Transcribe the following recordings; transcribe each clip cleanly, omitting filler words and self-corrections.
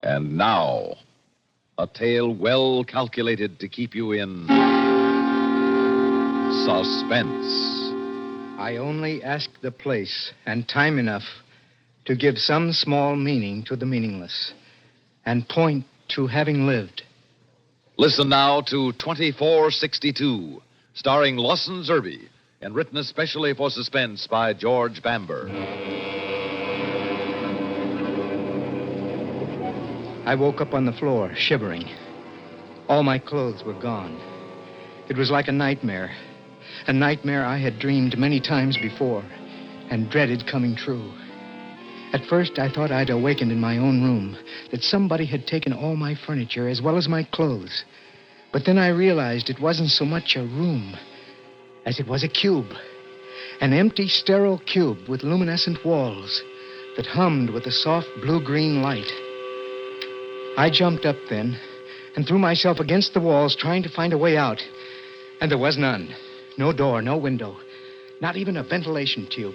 And now, a tale well calculated to keep you in suspense. I only ask the place and time enough to give some small meaning to the meaningless and point to having lived. Listen now to 2462, starring Lawson Zerbe, and written especially for Suspense by George Bamber. I woke up on the floor, shivering. All my clothes were gone. It was like a nightmare I had dreamed many times before and dreaded coming true. At first, I thought I'd awakened in my own room, that somebody had taken all my furniture as well as my clothes. But then I realized it wasn't so much a room as it was a cube. An empty, sterile cube with luminescent walls that hummed with a soft blue-green light. I jumped up then and threw myself against the walls trying to find a way out. And there was none. No door, no window, not even a ventilation tube.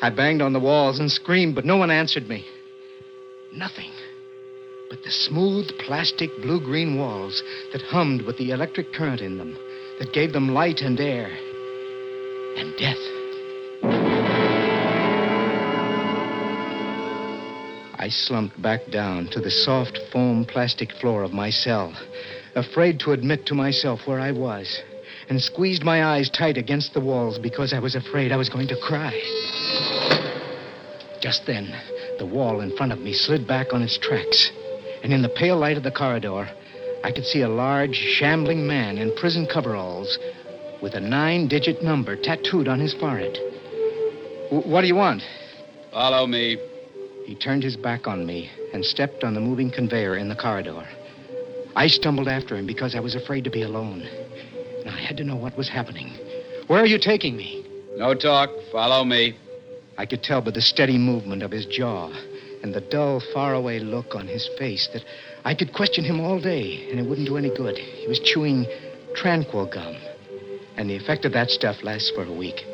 I banged on the walls and screamed, but no one answered me. Nothing but the smooth plastic blue-green walls that hummed with the electric current in them, that gave them light and air and death. I slumped back down to the soft foam plastic floor of my cell, afraid to admit to myself where I was, and squeezed my eyes tight against the walls because I was afraid I was going to cry. Just then, the wall in front of me slid back on its tracks, and in the pale light of the corridor, I could see a large, shambling man in prison coveralls with a 9-digit number tattooed on his forehead. What do you want? Follow me. He turned his back on me and stepped on the moving conveyor in the corridor. I stumbled after him because I was afraid to be alone. And I had to know what was happening. Where are you taking me? No talk. Follow me. I could tell by the steady movement of his jaw and the dull, faraway look on his face that I could question him all day, and it wouldn't do any good. He was chewing Tranquil gum, and the effect of that stuff lasts for a week.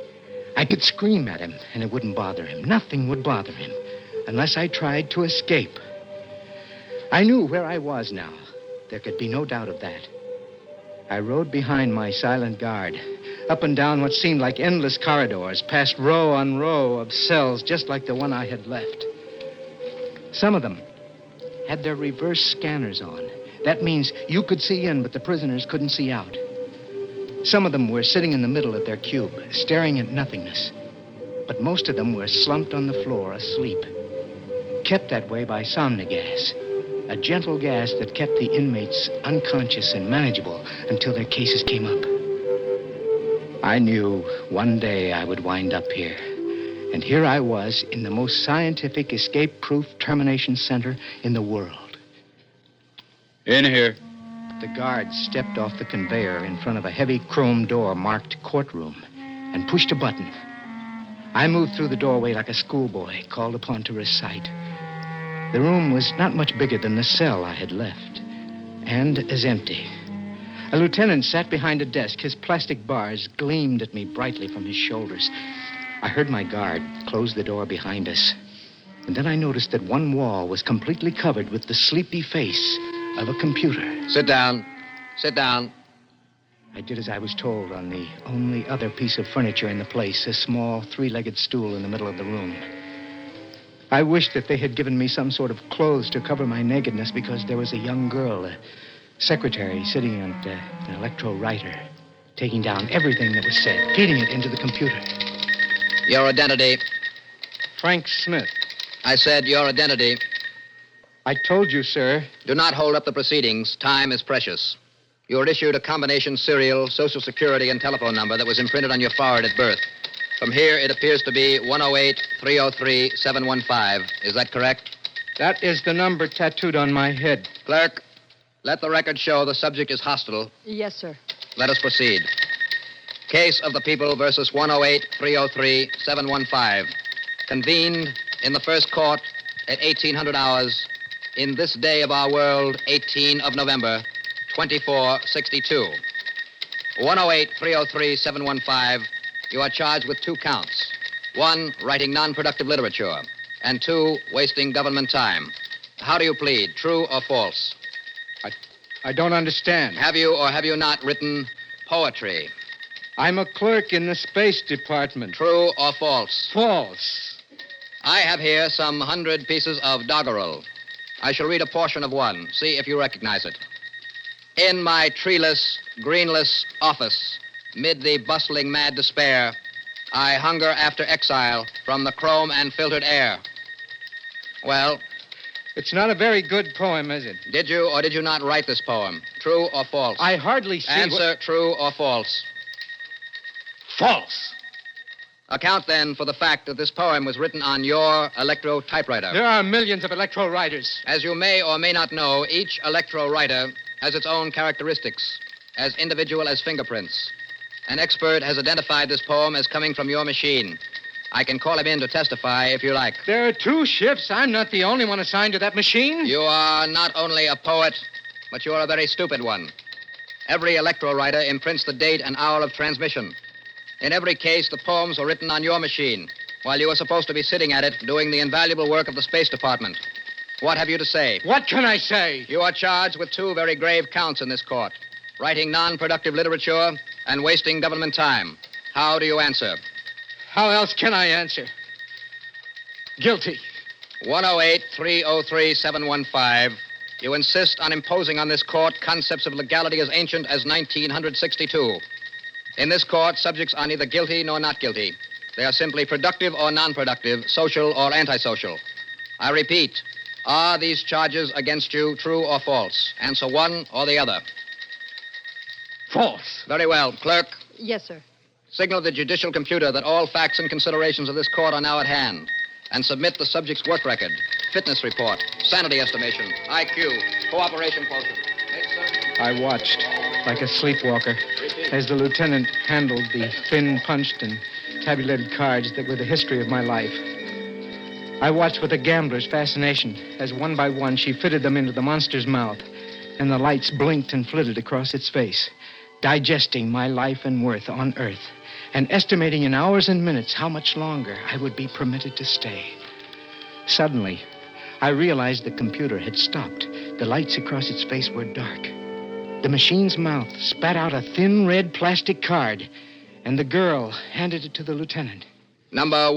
I could scream at him, and it wouldn't bother him. Nothing would bother him unless I tried to escape. I knew where I was now. There could be no doubt of that. I rode behind my silent guard, up and down what seemed like endless corridors, past row on row of cells just like the one I had left. Some of them had their reverse scanners on. That means you could see in, but the prisoners couldn't see out. Some of them were sitting in the middle of their cube, staring at nothingness. But most of them were slumped on the floor, asleep, kept that way by somnogas, a gentle gas that kept the inmates unconscious and manageable until their cases came up. I knew one day I would wind up here. And here I was in the most scientific escape-proof termination center in the world. In here. The guard stepped off the conveyor in front of a heavy chrome door marked courtroom and pushed a button. I moved through the doorway like a schoolboy called upon to recite. The room was not much bigger than the cell I had left, and as empty. A lieutenant sat behind a desk. His plastic bars gleamed at me brightly from his shoulders. I heard my guard close the door behind us. And then I noticed that one wall was completely covered with the sleepy face of a computer. Sit down. Sit down. I did as I was told on the only other piece of furniture in the place, a small 3-legged stool in the middle of the room. I wished that they had given me some sort of clothes to cover my nakedness because there was a young girl, a secretary, sitting on an electro-writer, taking down everything that was said, feeding it into the computer. Your identity. Frank Smith. I said your identity. I told you, sir. Do not hold up the proceedings. Time is precious. You were issued a combination serial, social security, and telephone number that was imprinted on your forehead at birth. From here, it appears to be 108-303-715. Is that correct? That is the number tattooed on my head. Clerk, let the record show the subject is hostile. Yes, sir. Let us proceed. Case of the People versus 108-303-715. Convened in the first court at 1800 hours in this day of our world, 18 of November, 2462. 108-303-715, you are charged with 2 counts. 1, writing non-productive literature, and 2, wasting government time. How do you plead, true or false? I don't understand. Have you or have you not written poetry? I'm a clerk in the Space Department. True or false? False. I have here some 100 pieces of doggerel. I shall read a portion of one. See if you recognize it. In my treeless, greenless office, mid the bustling mad despair, I hunger after exile from the chrome and filtered air. Well, It's not a very good poem, is it? did you or did you not write this poem? True or false? I hardly see Answer, true or false? False. Account, then, for the fact that this poem was written on your electro typewriter. There are millions of electro writers. As you may or may not know, each electro writer has its own characteristics, as individual as fingerprints. An expert has identified this poem as coming from your machine. I can call him in to testify if you like. There are 2 ships. I'm not the only one assigned to that machine. You are not only a poet, but you are a very stupid one. Every electro writer imprints the date and hour of transmission. In every case, the poems were written on your machine, while you were supposed to be sitting at it doing the invaluable work of the Space Department. What have you to say? What can I say? You are charged with 2 very grave counts in this court: writing non-productive literature and wasting government time. How do you answer? How else can I answer? Guilty. 108-303-715. You insist on imposing on this court concepts of legality as ancient as 1962. In this court, subjects are neither guilty nor not guilty. They are simply productive or non-productive, social or antisocial. I repeat, are these charges against you true or false? Answer one or the other. False. Very well. Clerk, Yes, sir. signal the judicial computer that all facts and considerations of this court are now at hand, and submit the subject's work record, fitness report, sanity estimation, IQ, cooperation quotient. Yes, sir. I watched, like a sleepwalker, as the lieutenant handled the thin, punched, and tabulated cards that were the history of my life. I watched with a gambler's fascination as one by one she fitted them into the monster's mouth, and the lights blinked and flitted across its face, digesting my life and worth on Earth, and estimating in hours and minutes how much longer I would be permitted to stay. Suddenly, I realized the computer had stopped. The lights across its face were dark. The machine's mouth spat out a thin red plastic card, and the girl handed it to the lieutenant. Number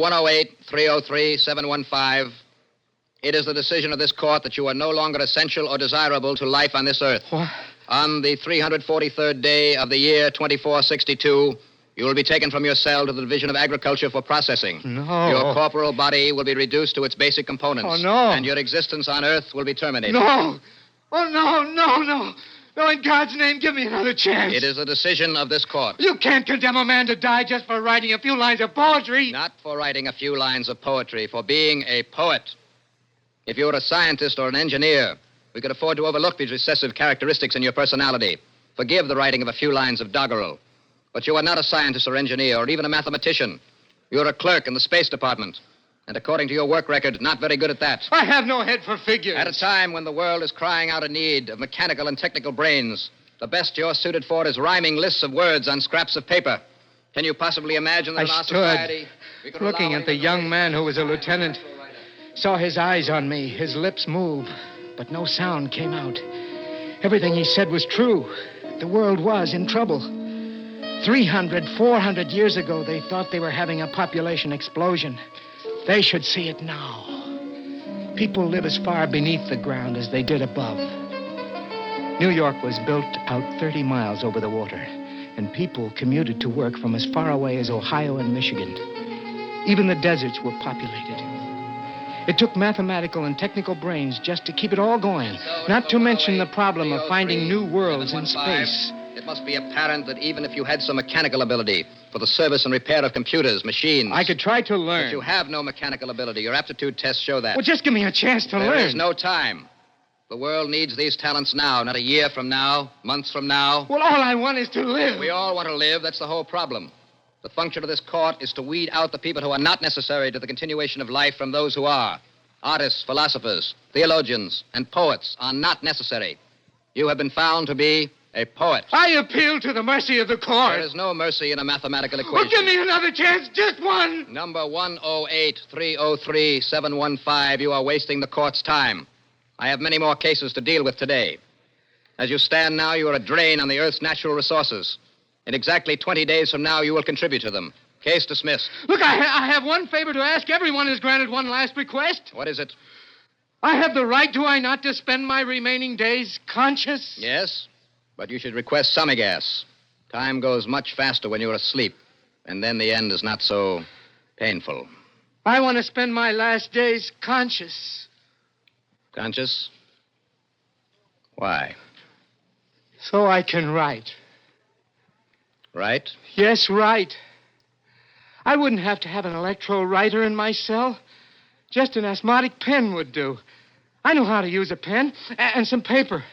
108-303-715. It is the decision of this court that you are no longer essential or desirable to life on this earth. What? On the 343rd day of the year 2462, you will be taken from your cell to the Division of Agriculture for processing. No. Your corporal body will be reduced to its basic components. Oh, no. And your existence on Earth will be terminated. No! Oh, no, no, no. No, in God's name, give me another chance. It is the decision of this court. You can't condemn a man to die just for writing a few lines of poetry. Not for writing a few lines of poetry, for being a poet. If you were a scientist or an engineer, we could afford to overlook these recessive characteristics in your personality. Forgive the writing of a few lines of doggerel. But you are not a scientist or engineer or even a mathematician. You're a clerk in the Space Department. And according to your work record, not very good at that. I have no head for figures. At a time when the world is crying out in need of mechanical and technical brains, the best you're suited for is rhyming lists of words on scraps of paper. Can you possibly imagine that in I our stood society we could looking allow at the anyone to young write- man who was a lieutenant, saw his eyes on me, his lips move, but no sound came out. Everything he said was true. The world was in trouble. 300, 400 years ago, they thought they were having a population explosion. They should see it now. People live as far beneath the ground as they did above. New York was built out 30 miles over the water, and people commuted to work from as far away as Ohio and Michigan. Even the deserts were populated. It took mathematical and technical brains just to keep it all going, not to mention the problem of finding new worlds in space. It must be apparent that even if you had some mechanical ability for the service and repair of computers, machines... I could try to learn. But you have no mechanical ability. Your aptitude tests show that. Well, just give me a chance to learn. There is no time. The world needs these talents now, not a year from now, months from now. Well, all I want is to live. We all want to live. That's the whole problem. The function of this court is to weed out the people who are not necessary to the continuation of life from those who are. Artists, philosophers, theologians, and poets are not necessary. You have been found to be a poet. I appeal to the mercy of the court. There is no mercy in a mathematical equation. Well, give me another chance, just one. Number 108-303-715, you are wasting the court's time. I have many more cases to deal with today. As you stand now, you are a drain on the Earth's natural resources. In exactly 20 days from now, you will contribute to them. Case dismissed. Look, I have one favor to ask. Everyone has granted one last request. What is it? I have the right, do I not, to spend my remaining days conscious? Yes, but you should request semi-gas. Time goes much faster when you're asleep, and then the end is not so painful. I want to spend my last days conscious. Conscious? Why? So I can write. Right? Yes, write. I wouldn't have to have an electro-writer in my cell. Just an asthmatic pen would do. I know how to use a pen and some paper.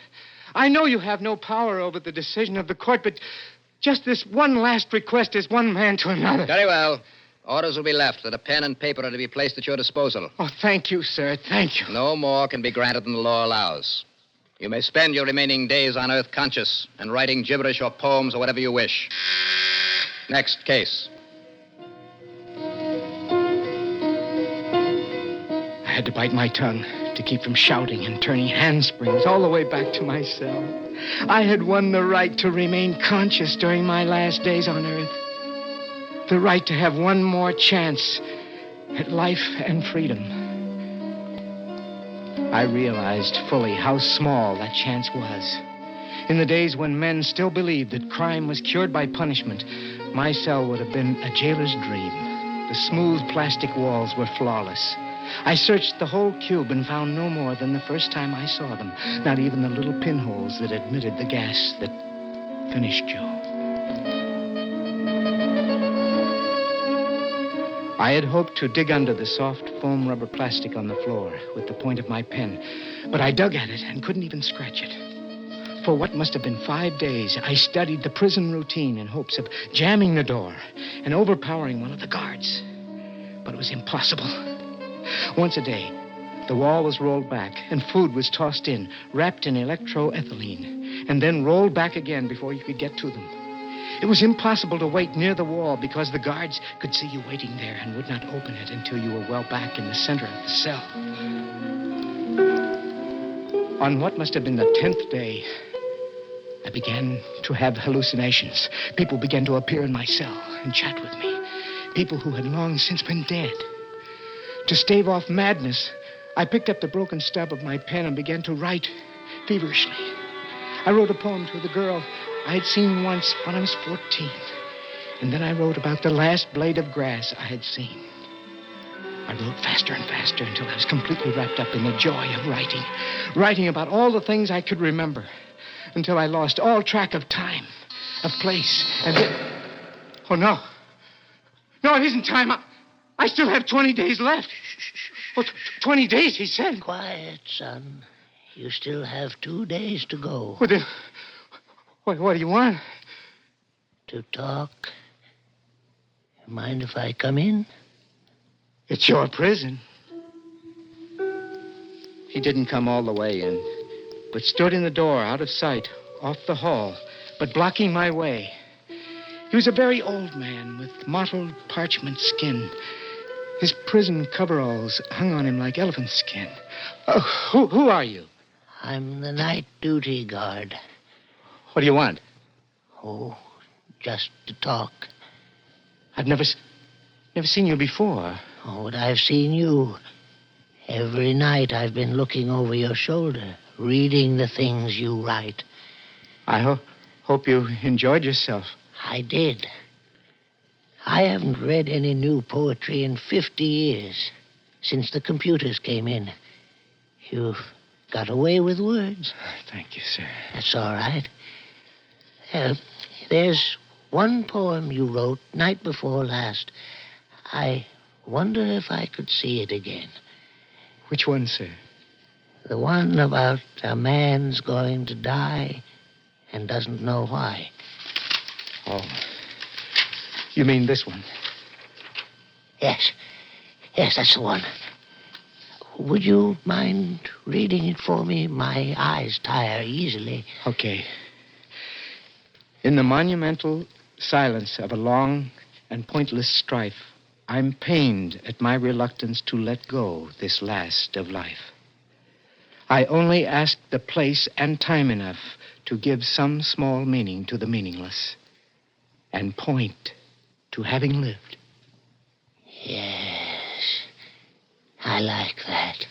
I know you have no power over the decision of the court, but just this one last request is one man to another. Very well. Orders will be left that a pen and paper are to be placed at your disposal. Oh, thank you, sir. Thank you. No more can be granted than the law allows. You may spend your remaining days on Earth conscious and writing gibberish or poems or whatever you wish. Next case. I had to bite my tongue to keep from shouting and turning handsprings all the way back to my cell. I had won the right to remain conscious during my last days on Earth. The right to have one more chance at life and freedom. I realized fully how small that chance was. In the days when men still believed that crime was cured by punishment, my cell would have been a jailer's dream. The smooth plastic walls were flawless. I searched the whole cube and found no more than the first time I saw them, not even the little pinholes that admitted the gas that finished you. I had hoped to dig under the soft foam rubber plastic on the floor with the point of my pen, but I dug at it and couldn't even scratch it. For what must have been 5 days, I studied the prison routine in hopes of jamming the door and overpowering one of the guards. But it was impossible. Once a day, the wall was rolled back and food was tossed in, wrapped in electroethylene, and then rolled back again before you could get to them. It was impossible to wait near the wall because the guards could see you waiting there and would not open it until you were well back in the center of the cell. On what must have been the 10th day, I began to have hallucinations. People began to appear in my cell and chat with me. People who had long since been dead. To stave off madness, I picked up the broken stub of my pen and began to write feverishly. I wrote a poem to the girl I had seen once when I was 14. And then I wrote about the last blade of grass I had seen. I wrote faster and faster until I was completely wrapped up in the joy of writing. Writing about all the things I could remember. Until I lost all track of time, of place, and then... Oh, no. No, it isn't time. I still have 20 days left. Oh, 20 days, he said. Quiet, son. You still have 2 days to go. What do you want? To talk. Mind if I come in? It's your prison. He didn't come all the way in, but stood in the door, out of sight, off the hall, but blocking my way. He was a very old man with mottled parchment skin. His prison coveralls hung on him like elephant skin. Oh, who are you? I'm the night duty guard. What do you want? Oh, just to talk. I've never seen you before. Oh, but I've seen you. Every night I've been looking over your shoulder, reading the things you write. I hope you enjoyed yourself. I did. I haven't read any new poetry in 50 years, since the computers came in. You've got away with words. Thank you, sir. That's all right. There's one poem you wrote night before last. I wonder if I could see it again. Which one, sir? The one about a man's going to die and doesn't know why. Oh. You mean this one? Yes. Yes, that's the one. Would you mind reading it for me? My eyes tire easily. Okay. In the monumental silence of a long and pointless strife, I'm pained at my reluctance to let go this last of life. I only asked the place and time enough to give some small meaning to the meaningless and point to having lived. Yes, I like that.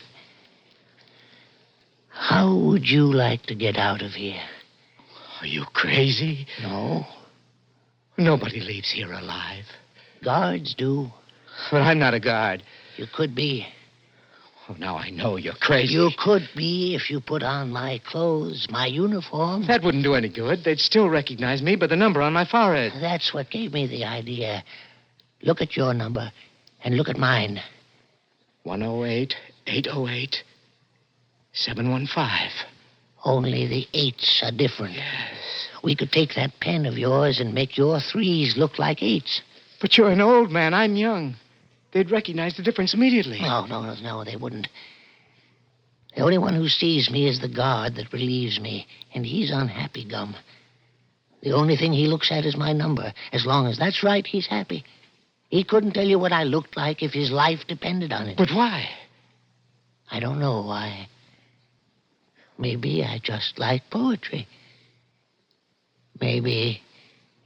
How would you like to get out of here? Are you crazy? No, Nobody leaves here alive. guards do. But I'm not a guard. You could be. Oh, now I know you're crazy. You could be if you put on my clothes, my uniform. That wouldn't do any good. They'd still recognize me by the number on my forehead. That's what gave me the idea. Look at your number and look at mine. 108, 808, 715. Only the 8s are different. We could take that pen of yours and make your 3s look like 8s. But you're an old man. I'm young. They'd recognize the difference immediately. No, they wouldn't. The only one who sees me is the guard that relieves me, and he's unhappy, Gum. The only thing he looks at is my number. As long as that's right, he's happy. He couldn't tell you what I looked like if his life depended on it. But why? I don't know why. Maybe I just like poetry. Maybe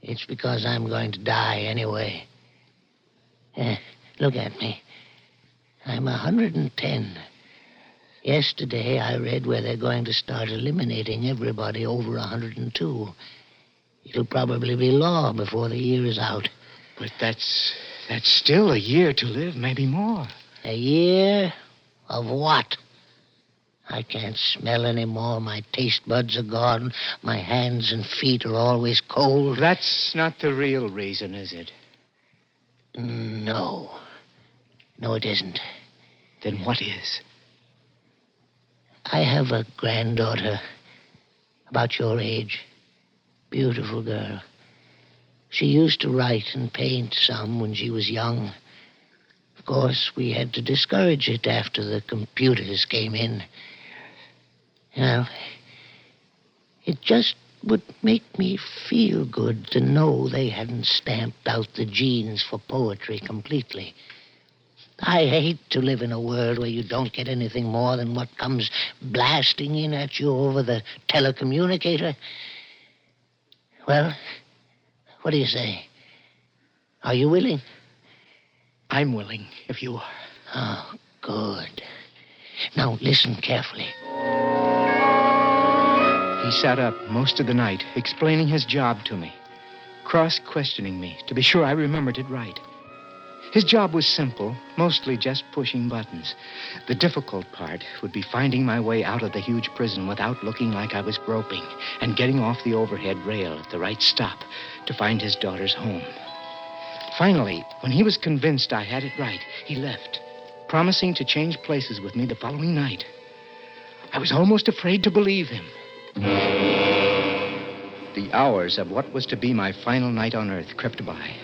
it's because I'm going to die anyway. Look at me. I'm 110. Yesterday, I read where they're going to start eliminating everybody over 102. It'll probably be law before the year is out. But that's still a year to live, maybe more. A year of what? I can't smell anymore. My taste buds are gone. My hands and feet are always cold. That's not the real reason, is it? No. No, it isn't. Then what is? I have a granddaughter about your age. Beautiful girl. She used to write and paint some when she was young. Of course, we had to discourage it after the computers came in. You know, it just would make me feel good to know they hadn't stamped out the genes for poetry completely. I hate to live in a world where you don't get anything more than what comes blasting in at you over the telecommunicator. Well, what do you say? Are you willing? I'm willing, if you are. Oh, good. Now, listen carefully. He sat up most of the night, explaining his job to me, cross-questioning me to be sure I remembered it right. His job was simple, mostly just pushing buttons. The difficult part would be finding my way out of the huge prison without looking like I was groping and getting off the overhead rail at the right stop to find his daughter's home. Finally, when he was convinced I had it right, he left, promising to change places with me the following night. I was almost afraid to believe him. The hours of what was to be my final night on Earth crept by.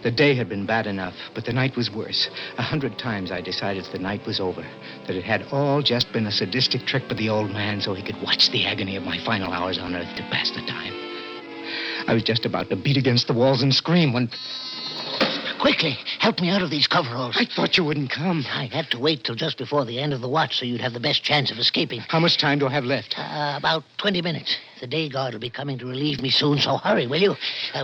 The day had been bad enough, but the night was worse. 100 times I decided the night was over, that it had all just been a sadistic trick by the old man so he could watch the agony of my final hours on Earth to pass the time. I was just about to beat against the walls and scream when... Quickly, help me out of these coveralls. I thought you wouldn't come. I had to wait till just before the end of the watch so you'd have the best chance of escaping. How much time do I have left? About 20 minutes. The day guard will be coming to relieve me soon, so hurry, will you?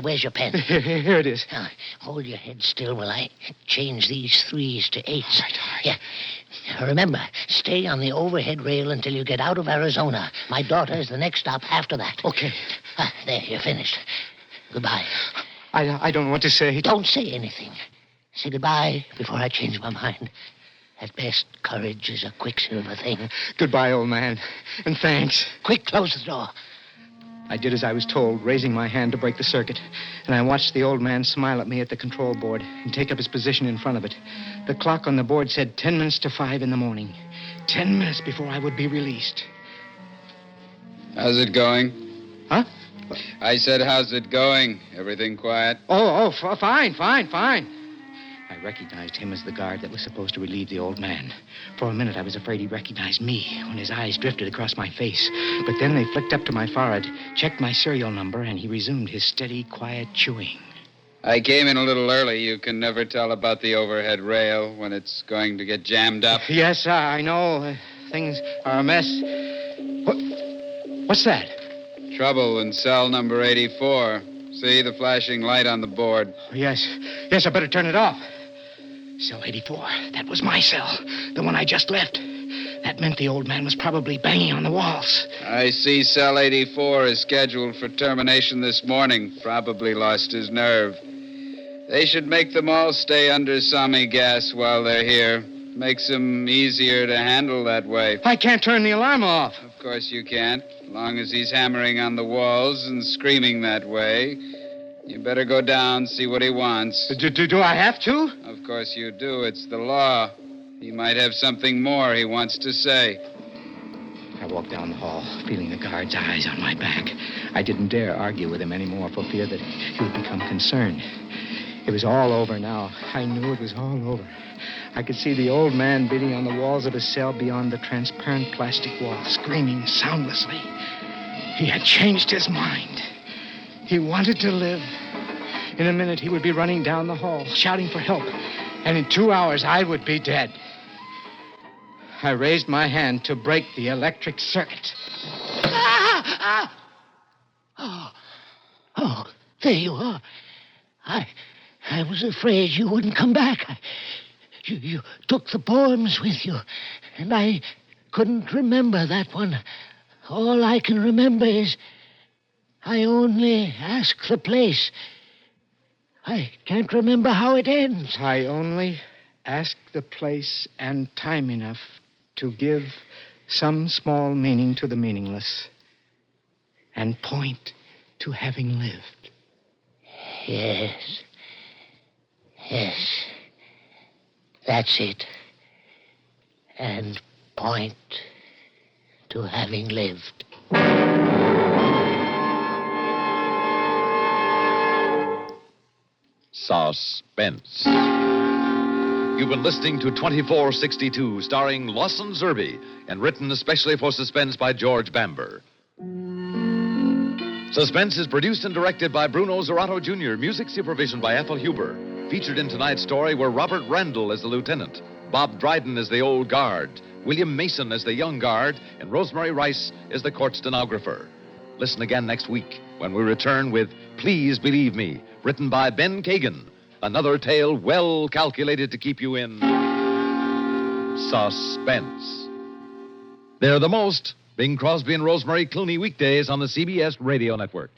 Where's your pen? Here it is. Now, hold your head still while I change these 3s to 8s. All right. Yeah. Remember, stay on the overhead rail until you get out of Arizona. My daughter is the next stop after that. Okay. There, you're finished. Goodbye. I don't want to say... Don't say anything. Say goodbye before I change my mind. At best, courage is a quicksilver thing. Goodbye, old man. And thanks. Quick, close the door. I did as I was told, raising my hand to break the circuit. And I watched the old man smile at me at the control board and take up his position in front of it. The clock on the board said 10 minutes to 5 in the morning. 10 minutes before I would be released. How's it going? Huh? I said, how's it going? Everything quiet? Fine. I recognized him as the guard that was supposed to relieve the old man. For a minute, I was afraid he recognized me when his eyes drifted across my face. But then they flicked up to my forehead, checked my serial number, and he resumed his steady, quiet chewing. I came in a little early. You can never tell about the overhead rail when it's going to get jammed up. Yes, I know. Things are a mess. What's that? Trouble in cell number 84. See the flashing light on the board? Yes. Yes, I better turn it off. Cell 84. That was my cell. The one I just left. That meant the old man was probably banging on the walls. I see cell 84 is scheduled for termination this morning. Probably lost his nerve. They should make them all stay under Sami gas while they're here. Makes them easier to handle that way. I can't turn the alarm off. Of course you can't. As long as he's hammering on the walls and screaming that way. You better go down, see what he wants. Do I have to? Of course you do. It's the law. He might have something more he wants to say. I walked down the hall, feeling the guard's eyes on my back. I didn't dare argue with him anymore for fear that he would become concerned. It was all over now. I knew it was all over. I could see the old man beating on the walls of his cell beyond the transparent plastic wall, screaming soundlessly. He had changed his mind. He wanted to live. In a minute, he would be running down the hall, shouting for help. And in 2 hours, I would be dead. I raised my hand to break the electric circuit. Oh, there you are. I was afraid you wouldn't come back. You took the poems with you, and I couldn't remember that one. All I can remember is I only ask the place. I can't remember how it ends. I only ask the place and time enough to give some small meaning to the meaningless and point to having lived. Yes. Yes. That's it. And point to having lived. Suspense. You've been listening to 2462, starring Lawson Zerbe, and written especially for Suspense by George Bamber. Suspense is produced and directed by Bruno Zerato Jr., music supervision by Ethel Huber. Featured in tonight's story were Robert Randall as the lieutenant, Bob Dryden as the old guard, William Mason as the young guard, and Rosemary Rice as the court stenographer. Listen again next week when we return with Please Believe Me, written by Ben Kagan. Another tale well calculated to keep you in suspense. They're the most. Bing Crosby and Rosemary Clooney weekdays on the CBS Radio Network.